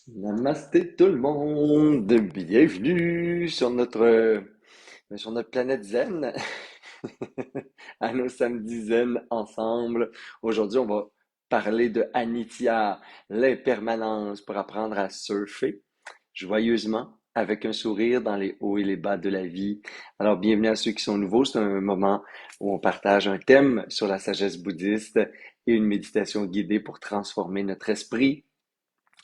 Namasté tout le monde, bienvenue sur notre planète zen, à nos samedis zen ensemble. Aujourd'hui, on va parler de Anitya, l'impermanence pour apprendre à surfer joyeusement avec un sourire dans les hauts et les bas de la vie. Alors, bienvenue à ceux qui sont nouveaux. C'est un moment où on partage un thème sur la sagesse bouddhiste et une méditation guidée pour transformer notre esprit.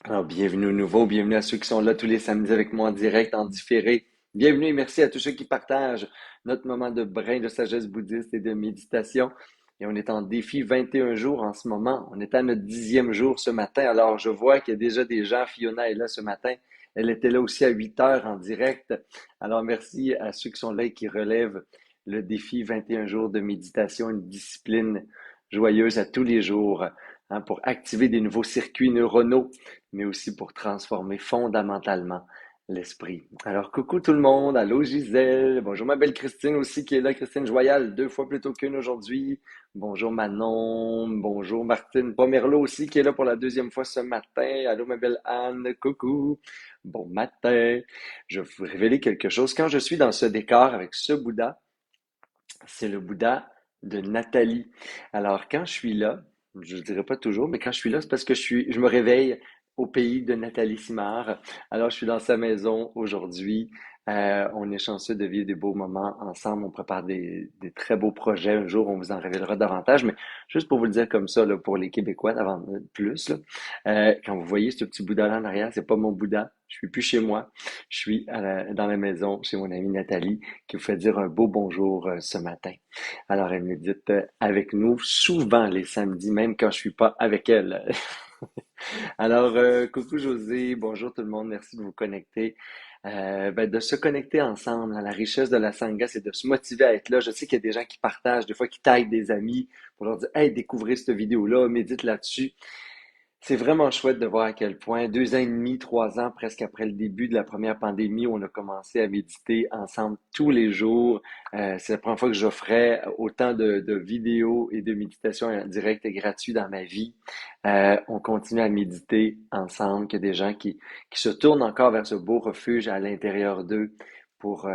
Alors, bienvenue aux nouveaux, bienvenue à ceux qui sont là tous les samedis avec moi en direct, en différé. Bienvenue et merci à tous ceux qui partagent notre moment de brin de sagesse bouddhiste et de méditation. Et on est en défi 21 jours en ce moment. On est à notre 10e jour ce matin. Alors, je vois qu'il y a déjà des gens. Fiona est là ce matin. Elle était là aussi à 8 heures en direct. Alors, merci à ceux qui sont là et qui relèvent le défi 21 jours de méditation, une discipline joyeuse à tous les jours, hein, pour activer des nouveaux circuits neuronaux mais aussi pour transformer fondamentalement l'esprit. Alors, coucou tout le monde, allô Gisèle, bonjour ma belle Christine aussi qui est là, Christine Joyal, 2 fois plutôt qu'une aujourd'hui. Bonjour Manon, bonjour Martine Pomerleau aussi qui est là pour la 2e fois ce matin. Allô ma belle Anne, coucou, bon matin. Je vais vous révéler quelque chose. Quand je suis dans ce décor avec ce Bouddha, c'est le Bouddha de Nathalie. Alors, quand je suis là, je ne dirais pas toujours, mais quand je suis là, c'est parce que je me réveille au pays de Nathalie Simard. Alors, je suis dans sa maison aujourd'hui. On est chanceux de vivre des beaux moments ensemble. On prépare des très beaux projets. Un jour, on vous en révélera davantage. Mais juste pour vous le dire comme ça, là, pour les Québécois, avant de plus, là, quand vous voyez ce petit Bouddha là en arrière, c'est pas mon Bouddha. Je suis plus chez moi. Je suis dans la maison chez mon amie Nathalie qui vous fait dire un beau bonjour ce matin. Alors, elle médite avec nous souvent les samedis, même quand je suis pas avec elle. Alors, coucou José, bonjour tout le monde, merci de vous connecter. De se connecter ensemble, à la richesse de la Sangha, c'est de se motiver à être là. Je sais qu'il y a des gens qui partagent, des fois qui taguent des amis pour leur dire, hey, découvrez cette vidéo-là, médite là-dessus. C'est vraiment chouette de voir à quel point 2 ans et demi, 3 ans, presque après le début de la première pandémie, où on a commencé à méditer ensemble tous les jours. C'est la première fois que j'offrais autant de vidéos et de méditations en direct et gratuit dans ma vie. On continue à méditer ensemble, qu'il y a des gens qui se tournent encore vers ce beau refuge à l'intérieur d'eux pour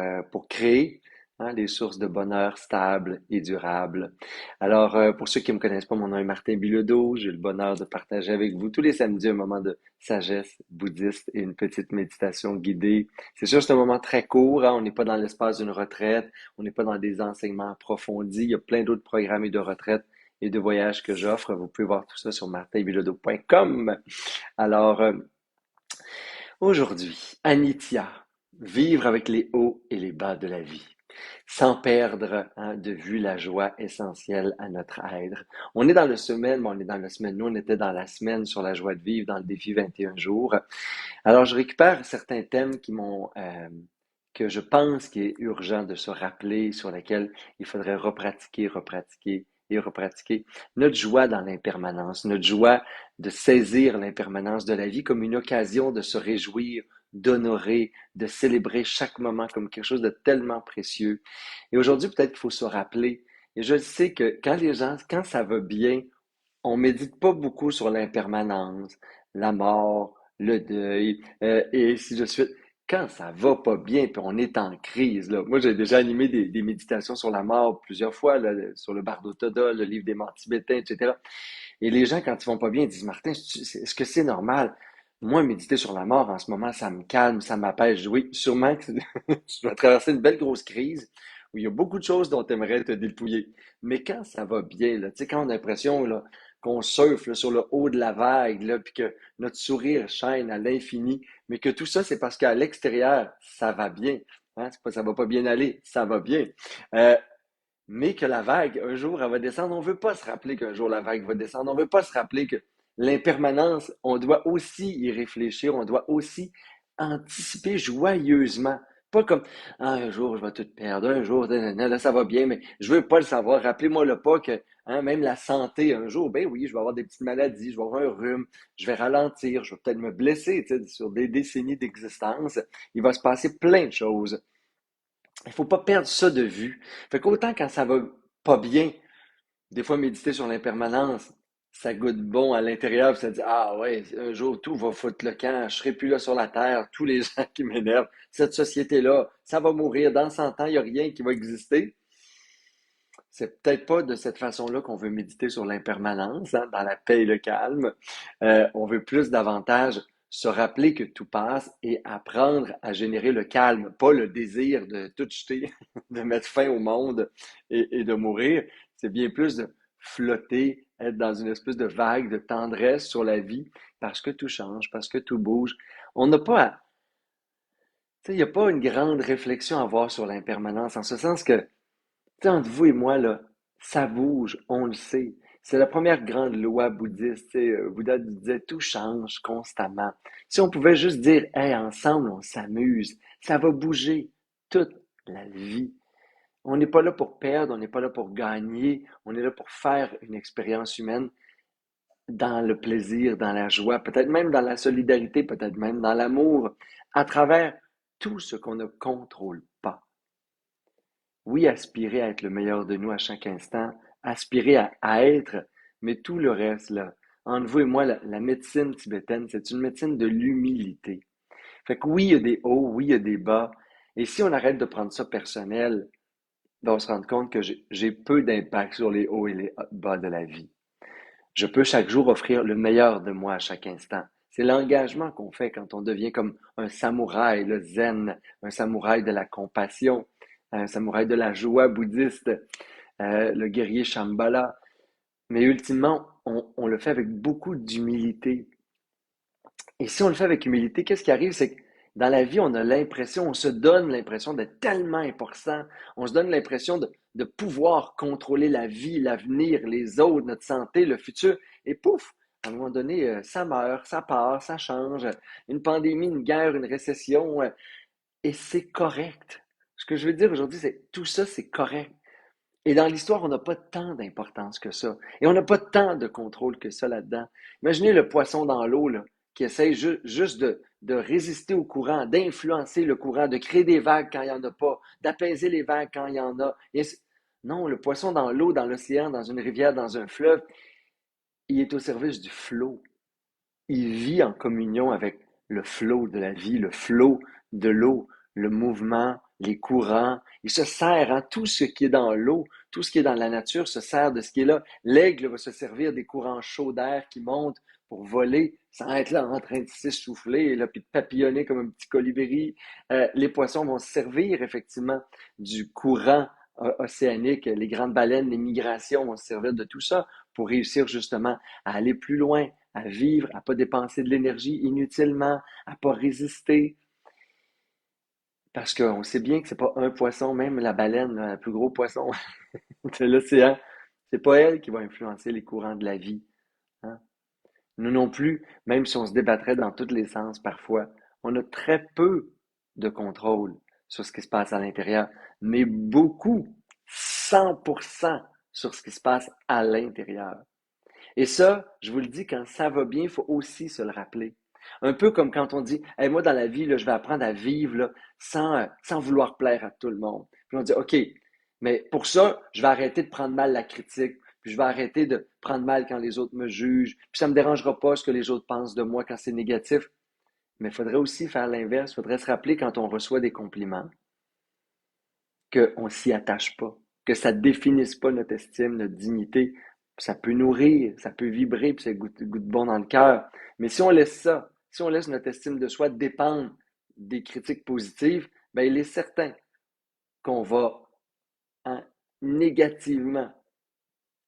créer, hein, des sources de bonheur stables et durables. Alors, pour ceux qui ne me connaissent pas, mon nom est Martin Bilodeau. J'ai le bonheur de partager avec vous tous les samedis un moment de sagesse bouddhiste et une petite méditation guidée. C'est sûr, c'est un moment très court, hein. On n'est pas dans l'espace d'une retraite. On n'est pas dans des enseignements approfondis. Il y a plein d'autres programmes et de retraites et de voyages que j'offre. Vous pouvez voir tout ça sur martinbilodeau.com. Alors, aujourd'hui, Anitya, vivre avec les hauts et les bas de la vie sans perdre, hein, de vue la joie essentielle à notre être. On est dans la semaine, bon, on est dans la semaine, nous on était dans la semaine sur la joie de vivre dans le défi 21 jours. Alors je récupère certains thèmes que je pense qu'il est urgent de se rappeler, sur lesquels il faudrait repratiquer, repratiquer et repratiquer. Notre joie dans l'impermanence, notre joie de saisir l'impermanence de la vie comme une occasion de se réjouir, d'honorer, de célébrer chaque moment comme quelque chose de tellement précieux. Et aujourd'hui, peut-être qu'il faut se rappeler, et je sais que quand ça va bien, on médite pas beaucoup sur l'impermanence, la mort, le deuil, et ainsi de suite. Quand ça va pas bien, puis on est en crise, là. Moi, j'ai déjà animé des méditations sur la mort plusieurs fois, là, sur le Bardo Toda, le livre des morts tibétains, etc. Et les gens, quand ils vont pas bien, ils disent, Martin, est-ce que c'est normal? Moi, méditer sur la mort, en ce moment, ça me calme, ça m'apaise. Oui, sûrement que tu dois traverser une belle grosse crise où il y a beaucoup de choses dont tu aimerais te dépouiller. Mais quand ça va bien, là, tu sais, quand on a l'impression là, qu'on surfe là, sur le haut de la vague, là, puis que notre sourire chaîne à l'infini, mais que tout ça, c'est parce qu'à l'extérieur, ça va bien. Hein? C'est pas, ça va pas bien aller, ça va bien. Euh, mais que la vague, un jour, elle va descendre. On ne veut pas se rappeler qu'un jour la vague va descendre. On ne veut pas se rappeler que l'impermanence, on doit aussi y réfléchir, on doit aussi anticiper joyeusement. Pas comme ah, un jour je vais tout perdre, un jour là, ça va bien, mais je veux pas le savoir. Rappelez-moi le pas que hein, même la santé, un jour, ben oui, je vais avoir des petites maladies, je vais avoir un rhume, je vais ralentir, je vais peut-être me blesser, tu sais, sur des décennies d'existence. Il va se passer plein de choses. Il faut pas perdre ça de vue. Fait qu'autant quand ça va pas bien, des fois méditer sur l'impermanence, ça goûte bon à l'intérieur, puis ça dit, ah ouais, un jour tout va foutre le camp, je serai plus là sur la terre, tous les gens qui m'énervent, cette société-là, ça va mourir, dans 100 ans, il n'y a rien qui va exister. C'est peut-être pas de cette façon-là qu'on veut méditer sur l'impermanence, hein, dans la paix et le calme. On veut plus davantage se rappeler que tout passe et apprendre à générer le calme, pas le désir de tout jeter, de mettre fin au monde et de mourir. C'est bien plus de flotter, être dans une espèce de vague de tendresse sur la vie parce que tout change, parce que tout bouge. On n'a pas à, tu sais, il n'y a pas une grande réflexion à avoir sur l'impermanence, en ce sens que tu sais, entre vous et moi, là, ça bouge, on le sait. C'est la première grande loi bouddhiste. Tu sais, Bouddha disait tout change constamment. Si on pouvait juste dire, hey, ensemble, on s'amuse, ça va bouger toute la vie. On n'est pas là pour perdre, on n'est pas là pour gagner, on est là pour faire une expérience humaine dans le plaisir, dans la joie, peut-être même dans la solidarité, peut-être même dans l'amour, à travers tout ce qu'on ne contrôle pas. Oui, aspirer à être le meilleur de nous à chaque instant, aspirer à être, mais tout le reste, là, entre vous et moi, la médecine tibétaine, c'est une médecine de l'humilité. Fait que oui, il y a des hauts, oui, il y a des bas. Et si on arrête de prendre ça personnel, ben on se rend compte que j'ai peu d'impact sur les hauts et les bas de la vie. Je peux chaque jour offrir le meilleur de moi à chaque instant. C'est l'engagement qu'on fait quand on devient comme un samouraï, le zen, un samouraï de la compassion, un samouraï de la joie bouddhiste, le guerrier Shambhala. Mais ultimement, on le fait avec beaucoup d'humilité. Et si on le fait avec humilité, qu'est-ce qui arrive? C'est que dans la vie, on a l'impression, on se donne l'impression d'être tellement important. On se donne l'impression de pouvoir contrôler la vie, l'avenir, les autres, notre santé, le futur. Et pouf, à un moment donné, ça meurt, ça part, ça change. Une pandémie, une guerre, une récession. Et c'est correct. Ce que je veux dire aujourd'hui, c'est tout ça, c'est correct. Et dans l'histoire, on n'a pas tant d'importance que ça. Et on n'a pas tant de contrôle que ça là-dedans. Imaginez le poisson dans l'eau, là, qui essaye juste de résister au courant, d'influencer le courant, de créer des vagues quand il n'y en a pas, d'apaiser les vagues quand il y en a. Non, le poisson dans l'eau, dans l'océan, dans une rivière, dans un fleuve, il est au service du flot. Il vit en communion avec le flot de la vie, le flot de l'eau, le mouvement, les courants. Il se sert, hein, tout ce qui est dans l'eau, tout ce qui est dans la nature se sert de ce qui est là. L'aigle va se servir des courants chauds d'air qui montent pour voler sans être là en train de s'essouffler là, puis de papillonner comme un petit colibri. Les poissons vont se servir effectivement du courant océanique. Les grandes baleines, les migrations vont se servir de tout ça pour réussir justement à aller plus loin, à vivre, à pas dépenser de l'énergie inutilement, à pas résister. Parce qu'on sait bien que c'est pas un poisson, même la baleine, là, le plus gros poisson de l'océan, c'est pas elle qui va influencer les courants de la vie, hein. Nous non plus, même si on se débattrait dans tous les sens parfois, on a très peu de contrôle sur ce qui se passe à l'intérieur, mais beaucoup, 100% sur ce qui se passe à l'intérieur. Et ça, je vous le dis, quand ça va bien, il faut aussi se le rappeler. Un peu comme quand on dit, hey, moi dans la vie, là, je vais apprendre à vivre là, sans vouloir plaire à tout le monde. Puis on dit, OK, mais pour ça, je vais arrêter de prendre mal la critique, puis je vais arrêter de prendre mal quand les autres me jugent, puis ça ne me dérangera pas ce que les autres pensent de moi quand c'est négatif. Mais il faudrait aussi faire l'inverse, il faudrait se rappeler quand on reçoit des compliments, qu'on ne s'y attache pas, que ça ne définisse pas notre estime, notre dignité. Ça peut nourrir, ça peut vibrer, puis ça goûte bon dans le cœur. Mais si on laisse ça, si on laisse notre estime de soi dépendre des critiques positives, ben il est certain qu'on va, hein, négativement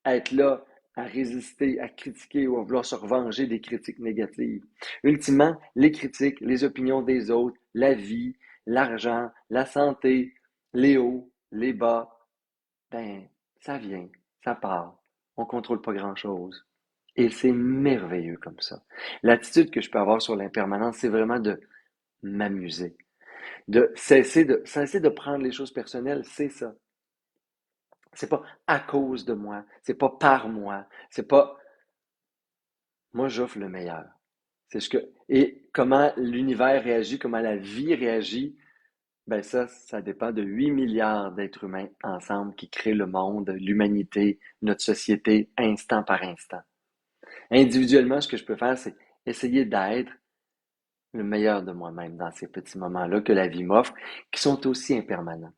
être là à résister, à critiquer ou à vouloir se revenger des critiques négatives. Ultimement, les critiques, les opinions des autres, la vie, l'argent, la santé, les hauts, les bas, ben, ça vient, ça part. On ne contrôle pas grand-chose. Et c'est merveilleux comme ça. L'attitude que je peux avoir sur l'impermanence, c'est vraiment de m'amuser. De cesser de prendre les choses personnelles, c'est ça. C'est pas à cause de moi, c'est pas par moi, c'est pas moi j'offre le meilleur. C'est ce que et comment l'univers réagit, comment la vie réagit, ben ça dépend de 8 milliards d'êtres humains ensemble qui créent le monde, l'humanité, notre société, instant par instant. Individuellement, ce que je peux faire, c'est essayer d'être le meilleur de moi-même dans ces petits moments-là que la vie m'offre, qui sont aussi impermanents.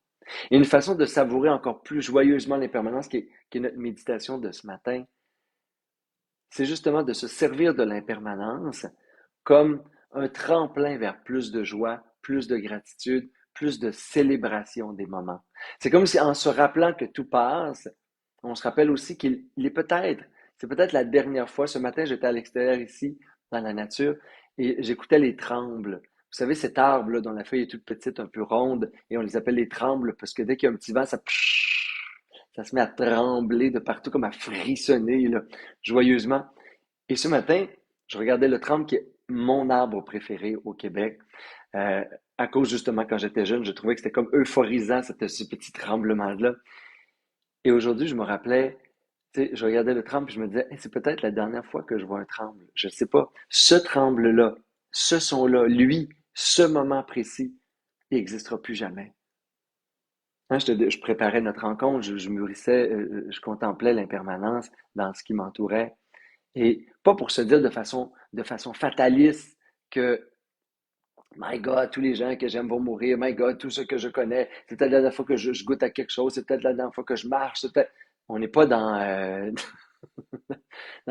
Et une façon de savourer encore plus joyeusement l'impermanence, qui est notre méditation de ce matin, c'est justement de se servir de l'impermanence comme un tremplin vers plus de joie, plus de gratitude, plus de célébration des moments. C'est comme si en se rappelant que tout passe, on se rappelle aussi qu'il est peut-être, c'est peut-être la dernière fois. Ce matin, j'étais à l'extérieur ici, dans la nature, et j'écoutais les trembles. Vous savez, cet arbre là, dont la feuille est toute petite, un peu ronde, et on les appelle les trembles parce que dès qu'il y a un petit vent, ça se met à trembler de partout, comme à frissonner là, joyeusement. Et ce matin, je regardais le tremble qui est mon arbre préféré au Québec. Euh, à cause justement, quand j'étais jeune, je trouvais que c'était comme euphorisant, ce petit tremblement-là. Et aujourd'hui, je me rappelais, tu sais, je regardais le tremble et je me disais, hey, c'est peut-être la dernière fois que je vois un tremble. Je ne sais pas. Ce tremble-là, ce son-là, lui, ce moment précis, il n'existera plus jamais. Hein, je préparais notre rencontre, je mûrissais, je contemplais l'impermanence dans ce qui m'entourait. Et pas pour se dire de façon fataliste que, my God, tous les gens que j'aime vont mourir, my God, tous ceux que je connais, c'est peut-être la dernière fois que je goûte à quelque chose, c'est peut-être la dernière fois que je marche, on n'est pas dans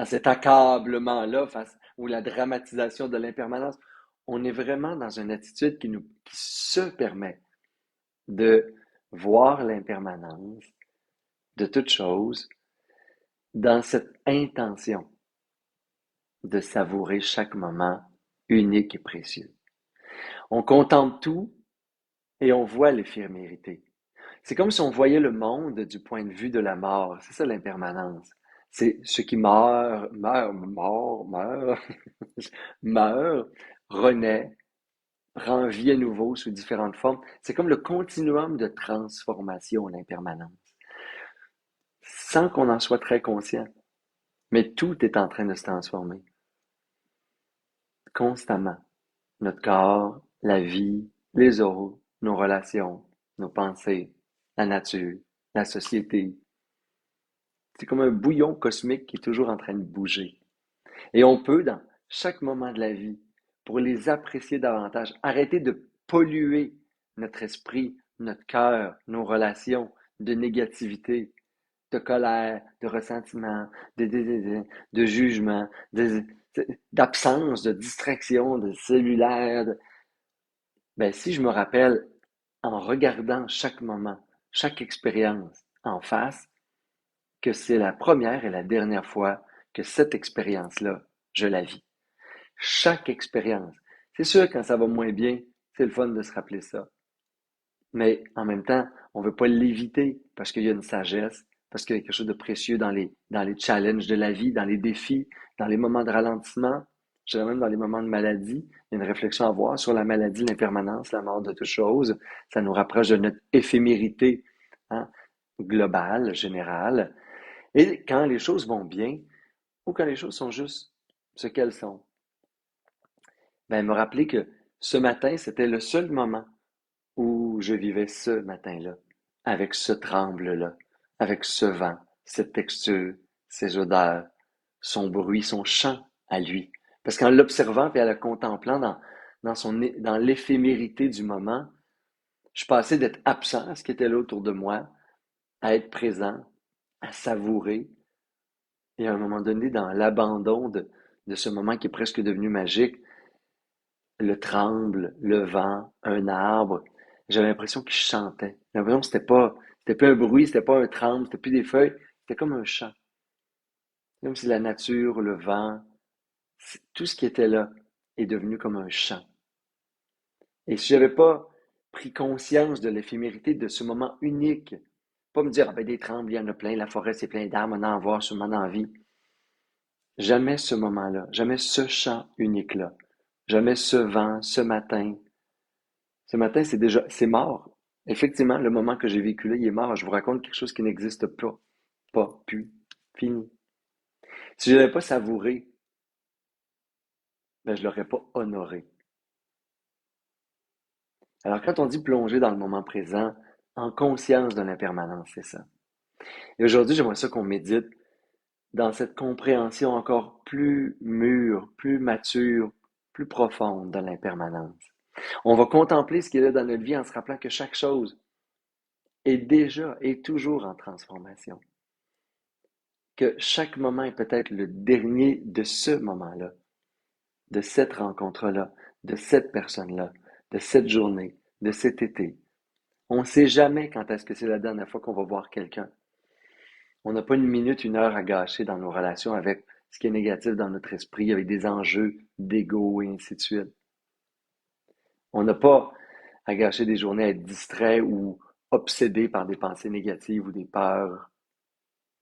cet accablement-là ou la dramatisation de l'impermanence. On est vraiment dans une attitude qui se permet de voir l'impermanence de toute chose dans cette intention de savourer chaque moment unique et précieux. On contemple tout et on voit l'éphémérité. C'est comme si on voyait le monde du point de vue de la mort. C'est ça l'impermanence. C'est ce qui meurt, meurt, renaît, prend vie à nouveau sous différentes formes. C'est comme le continuum de transformation, l'impermanence, sans qu'on en soit très conscient. Mais tout est en train de se transformer constamment. Notre corps, la vie, les autres, nos relations, nos pensées, la nature, la société. C'est comme un bouillon cosmique qui est toujours en train de bouger. Et on peut, dans chaque moment de la vie, pour les apprécier davantage, arrêter de polluer notre esprit, notre cœur, nos relations de négativité, de colère, de ressentiment, de jugement, d'absence, de distraction, de cellulaire. Ben, si je me rappelle, en regardant chaque moment, chaque expérience en face, que c'est la première et la dernière fois que cette expérience-là, je la vis. Chaque expérience. C'est sûr, quand ça va moins bien, c'est le fun de se rappeler ça. Mais en même temps, on ne veut pas l'éviter parce qu'il y a une sagesse, parce qu'il y a quelque chose de précieux dans les challenges de la vie, dans les défis, dans les moments de ralentissement, je dirais même dans les moments de maladie. Il y a une réflexion à avoir sur la maladie, l'impermanence, la mort de toute chose. Ça nous rapproche de notre éphémérité, hein, globale, générale. Et quand les choses vont bien, ou quand les choses sont juste ce qu'elles sont, ben, me rappeler que ce matin, c'était le seul moment où je vivais ce matin-là, avec ce tremble-là, avec ce vent, cette texture, ces odeurs, son bruit, son chant à lui. Parce qu'en l'observant et en le contemplant dans l'éphémérité du moment, je passais d'être absent à ce qui était là autour de moi, à être présent, à savourer, et à un moment donné, dans l'abandon de ce moment qui est presque devenu magique, le tremble, le vent, un arbre. J'avais l'impression qu'il chantait. J'ai l'impression que c'était plus un bruit, c'était pas un tremble, c'était plus des feuilles, c'était comme un chant. Comme si la nature, le vent, tout ce qui était là est devenu comme un chant. Et si j'avais pas pris conscience de l'éphémérité de ce moment unique, pas me dire, ah ben des trembles, il y en a plein, la forêt c'est plein d'arbres, on en voir sûrement dans la vie. Jamais ce moment-là, jamais ce chant unique-là, jamais ce vent, ce matin, c'est mort. Effectivement, le moment que j'ai vécu là, il est mort. Je vous raconte quelque chose qui n'existe pas. Pas, plus, fini. Si je l'avais pas savouré, ben, je l'aurais pas honoré. Alors, quand on dit plonger dans le moment présent, en conscience de l'impermanence, c'est ça. Et aujourd'hui, j'aimerais ça qu'on médite dans cette compréhension encore plus mûre, plus mature, plus profonde de l'impermanence. On va contempler ce qui est là dans notre vie en se rappelant que chaque chose est déjà et toujours en transformation. Que chaque moment est peut-être le dernier de ce moment-là, de cette rencontre-là, de cette personne-là, de cette journée, de cet été. On ne sait jamais quand est-ce que c'est la dernière fois qu'on va voir quelqu'un. On n'a pas une minute, une heure à gâcher dans nos relations avec ce qui est négatif dans notre esprit, avec des enjeux d'ego et ainsi de suite. On n'a pas à gâcher des journées à être distrait ou obsédé par des pensées négatives ou des peurs,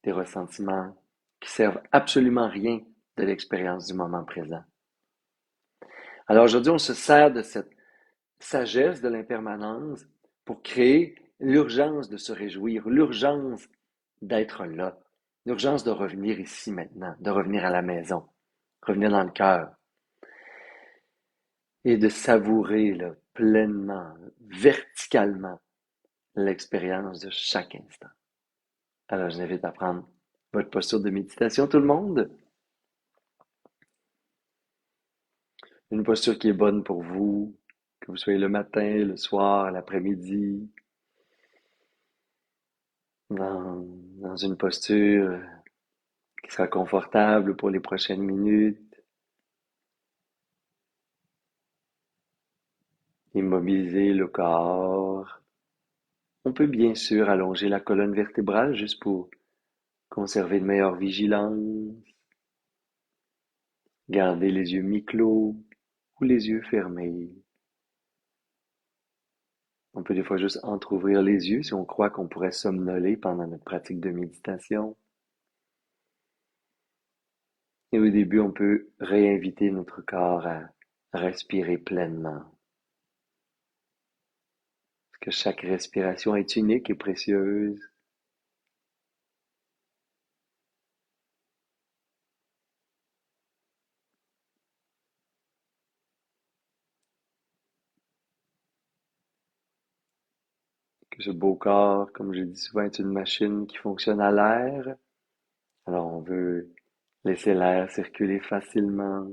des ressentiments qui servent absolument rien de l'expérience du moment présent. Alors aujourd'hui, on se sert de cette sagesse de l'impermanence pour créer l'urgence de se réjouir, l'urgence d'être là, l'urgence de revenir ici maintenant, de revenir à la maison, revenir dans le cœur et de savourer là, pleinement, verticalement l'expérience de chaque instant. Alors, je vous invite à prendre votre posture de méditation, tout le monde. Une posture qui est bonne pour vous, que vous soyez le matin, le soir, l'après-midi, dans, dans une posture qui sera confortable pour les prochaines minutes. Immobiliser le corps. On peut bien sûr allonger la colonne vertébrale juste pour conserver une meilleure vigilance. Garder les yeux mi-clos ou les yeux fermés. On peut des fois juste entrouvrir les yeux si on croit qu'on pourrait somnoler pendant notre pratique de méditation. Et au début, on peut réinviter notre corps à respirer pleinement. Parce que chaque respiration est unique et précieuse. Que ce beau corps, comme je dis souvent, est une machine qui fonctionne à l'air. Alors on veut laisser l'air circuler facilement.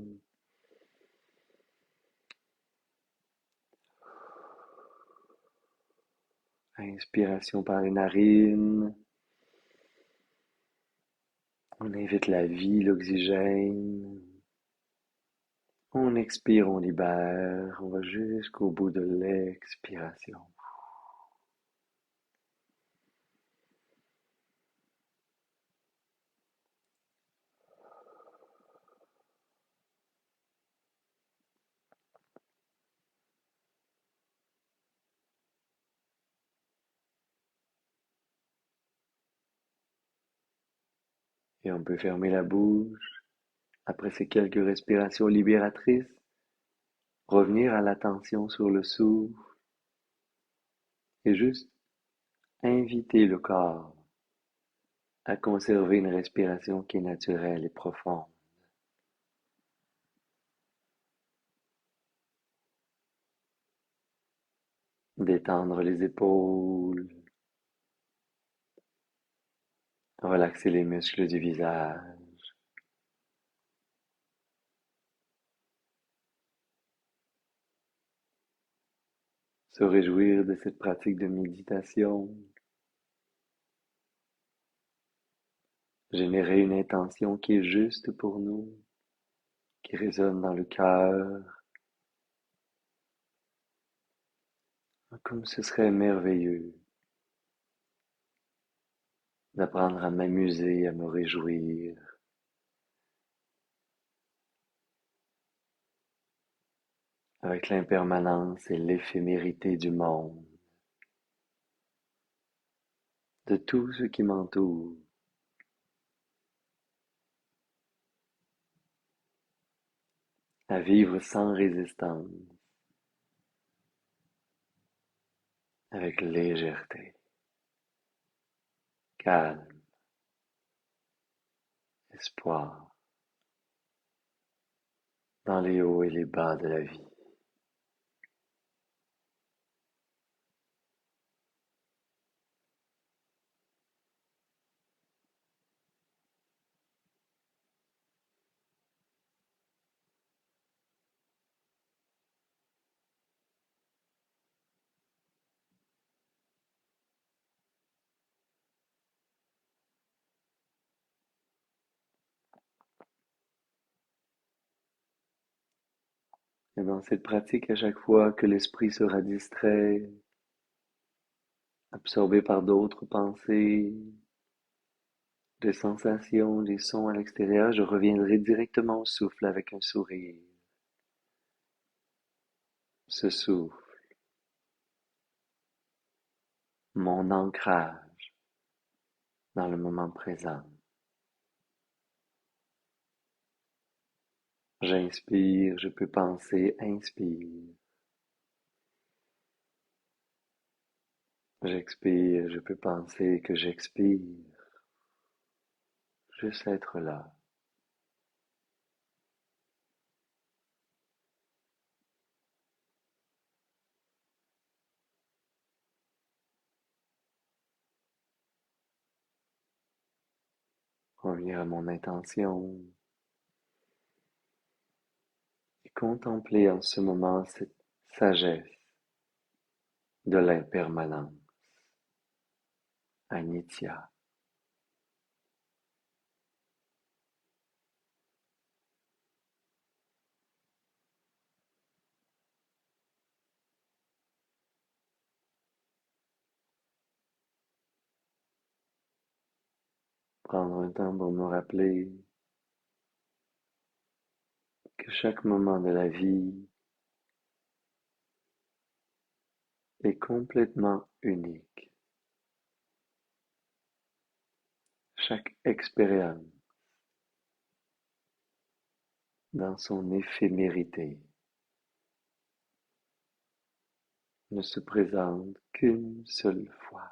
Inspiration par les narines. On invite la vie, l'oxygène. On expire, on libère. On va jusqu'au bout de l'expiration. Et on peut fermer la bouche. Après ces quelques respirations libératrices, revenir à l'attention sur le souffle et juste inviter le corps à conserver une respiration qui est naturelle et profonde. Détendre les épaules, relaxer les muscles du visage. Se réjouir de cette pratique de méditation. Générer une intention qui est juste pour nous, qui résonne dans le cœur, comme ce serait merveilleux d'apprendre à m'amuser, à me réjouir avec l'impermanence et l'éphémérité du monde, de tout ce qui m'entoure, à vivre sans résistance, avec légèreté, calme, espoir, dans les hauts et les bas de la vie. Et dans cette pratique, à chaque fois que l'esprit sera distrait, absorbé par d'autres pensées, des sensations, des sons à l'extérieur, je reviendrai directement au souffle avec un sourire. Ce souffle, mon ancrage dans le moment présent. J'inspire, je peux penser, inspire. J'expire, je peux penser que j'expire. Juste être là. Revenir à mon intention et contempler en ce moment cette sagesse de l'impermanence, Anitya. Prendre un temps pour me rappeler que chaque moment de la vie est complètement unique. Chaque expérience dans son éphémérité ne se présente qu'une seule fois.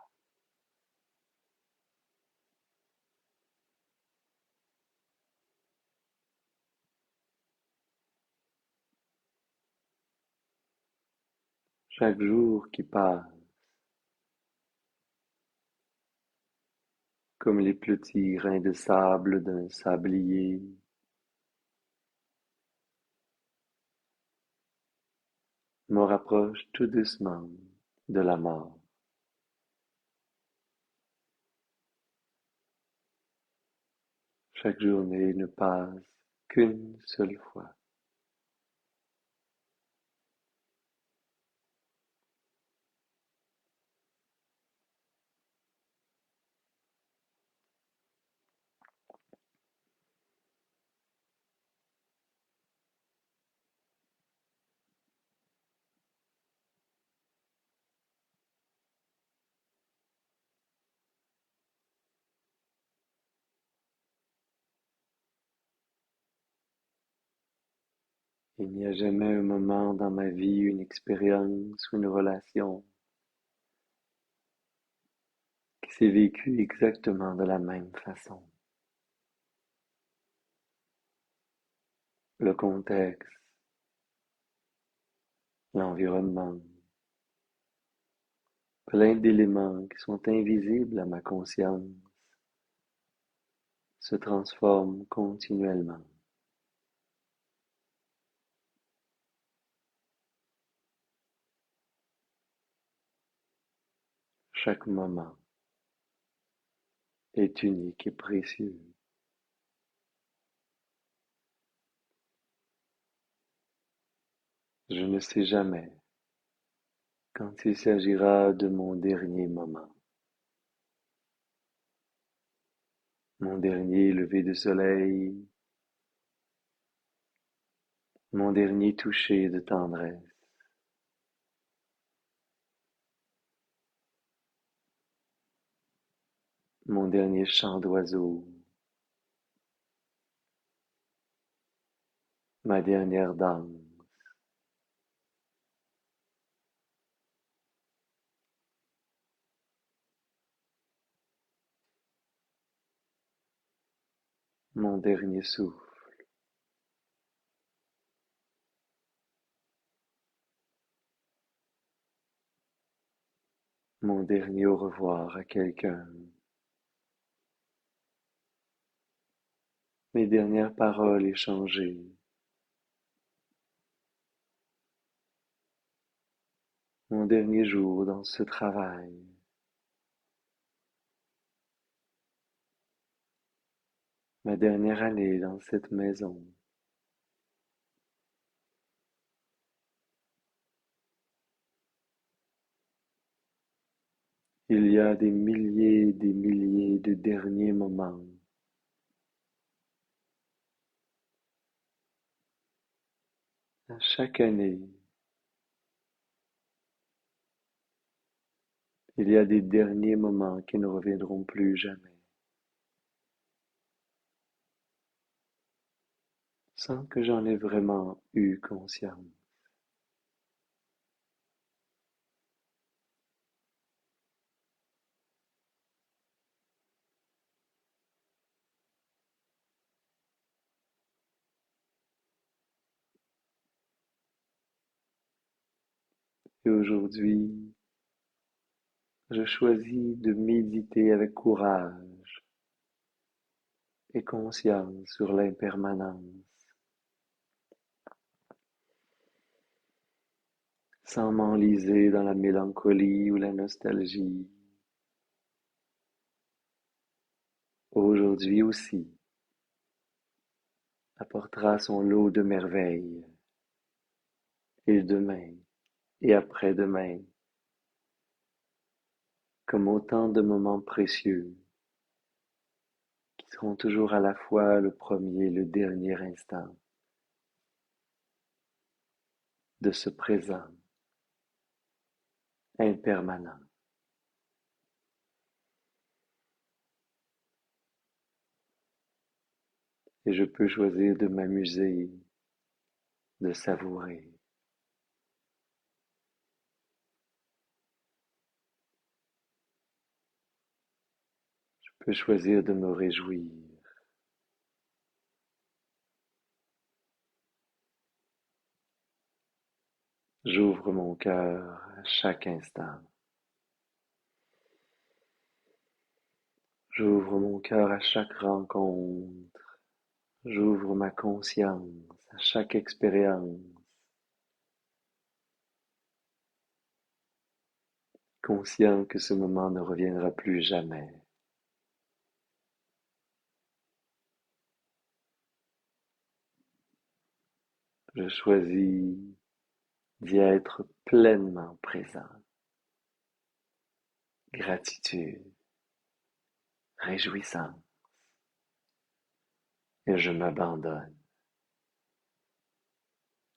Chaque jour qui passe, comme les petits grains de sable d'un sablier, me rapproche tout doucement de la mort. Chaque journée ne passe qu'une seule fois. Il n'y a jamais un moment dans ma vie, une expérience ou une relation qui s'est vécue exactement de la même façon. Le contexte, l'environnement, plein d'éléments qui sont invisibles à ma conscience, se transforment continuellement. Chaque moment est unique et précieux. Je ne sais jamais quand il s'agira de mon dernier moment, mon dernier lever de soleil, mon dernier toucher de tendresse, mon dernier chant d'oiseau, ma dernière danse, mon dernier souffle, mon dernier au revoir à quelqu'un, mes dernières paroles échangées, mon dernier jour dans ce travail, ma dernière année dans cette maison, Il y a des milliers de derniers moments. À chaque année, il y a des derniers moments qui ne reviendront plus jamais, sans que j'en ai vraiment eu conscience. Et aujourd'hui, je choisis de méditer avec courage et conscience sur l'impermanence, sans m'enliser dans la mélancolie ou la nostalgie. Aujourd'hui aussi apportera son lot de merveilles, et demain et après-demain, comme autant de moments précieux qui seront toujours à la fois le premier et le dernier instant de ce présent impermanent. Et je peux choisir de m'amuser, de savourer. Je peux choisir de me réjouir. J'ouvre mon cœur à chaque instant. J'ouvre mon cœur à chaque rencontre. J'ouvre ma conscience à chaque expérience, conscient que ce moment ne reviendra plus jamais. Je choisis d'y être pleinement présent. Gratitude, réjouissance, et je m'abandonne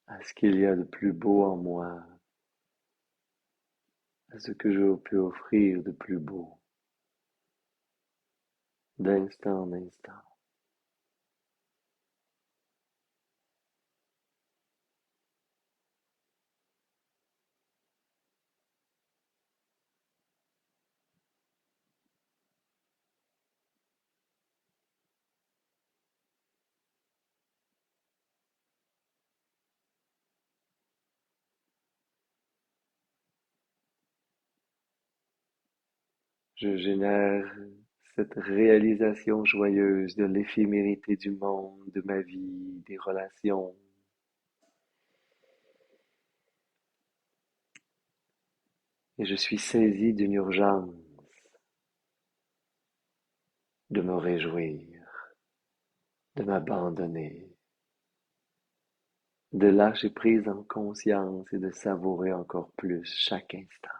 à ce qu'il y a de plus beau en moi, à ce que je peux offrir de plus beau, d'instant en instant. Je génère cette réalisation joyeuse de l'éphémérité du monde, de ma vie, des relations. Et je suis saisi d'une urgence de me réjouir, de m'abandonner, de lâcher prise en conscience et de savourer encore plus chaque instant.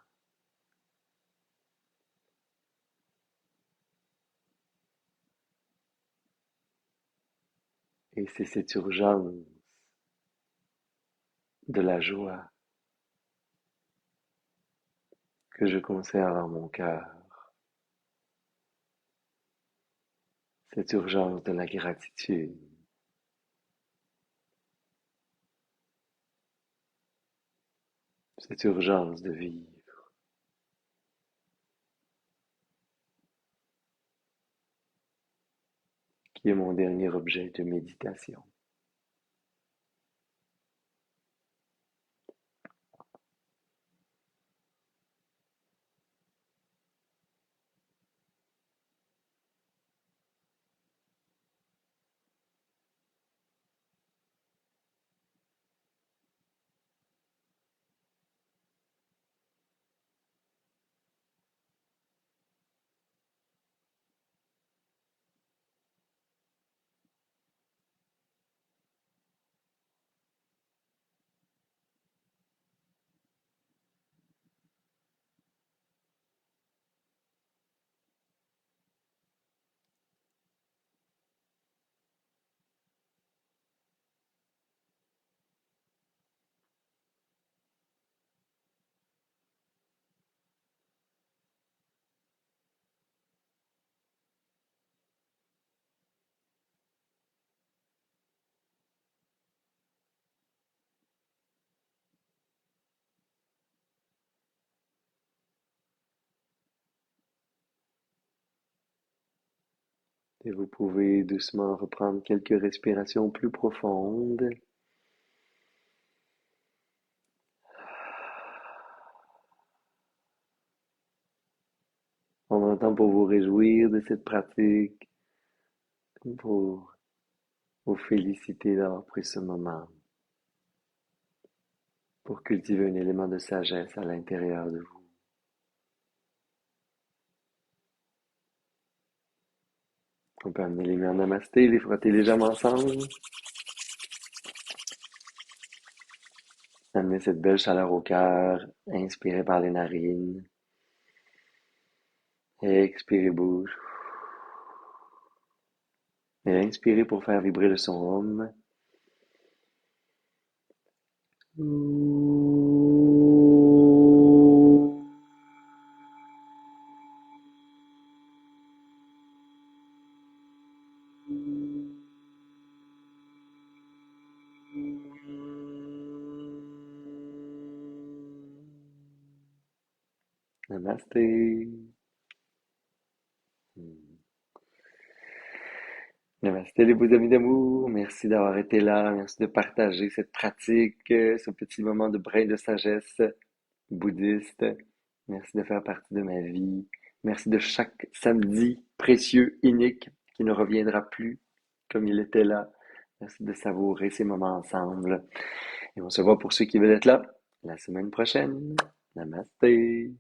Et c'est cette urgence de la joie que je conserve en mon cœur, cette urgence de la gratitude, cette urgence de vivre, qui est mon dernier objet de méditation. Et vous pouvez doucement reprendre quelques respirations plus profondes. Prendre un temps pour vous réjouir de cette pratique, pour vous féliciter d'avoir pris ce moment, pour cultiver un élément de sagesse à l'intérieur de vous. On peut amener les mains en namasté, les frotter légèrement ensemble. Amener cette belle chaleur au cœur. Inspirez par les narines. Expirez bouche. Et inspirez pour faire vibrer le son Om. Namasté. Namasté les beaux amis d'amour, merci d'avoir été là, merci de partager cette pratique, ce petit moment de brin de sagesse bouddhiste. Merci de faire partie de ma vie. Merci de chaque samedi précieux, unique, qui ne reviendra plus comme il était là. Merci de savourer ces moments ensemble. Et on se voit pour ceux qui veulent être là la semaine prochaine. Namasté.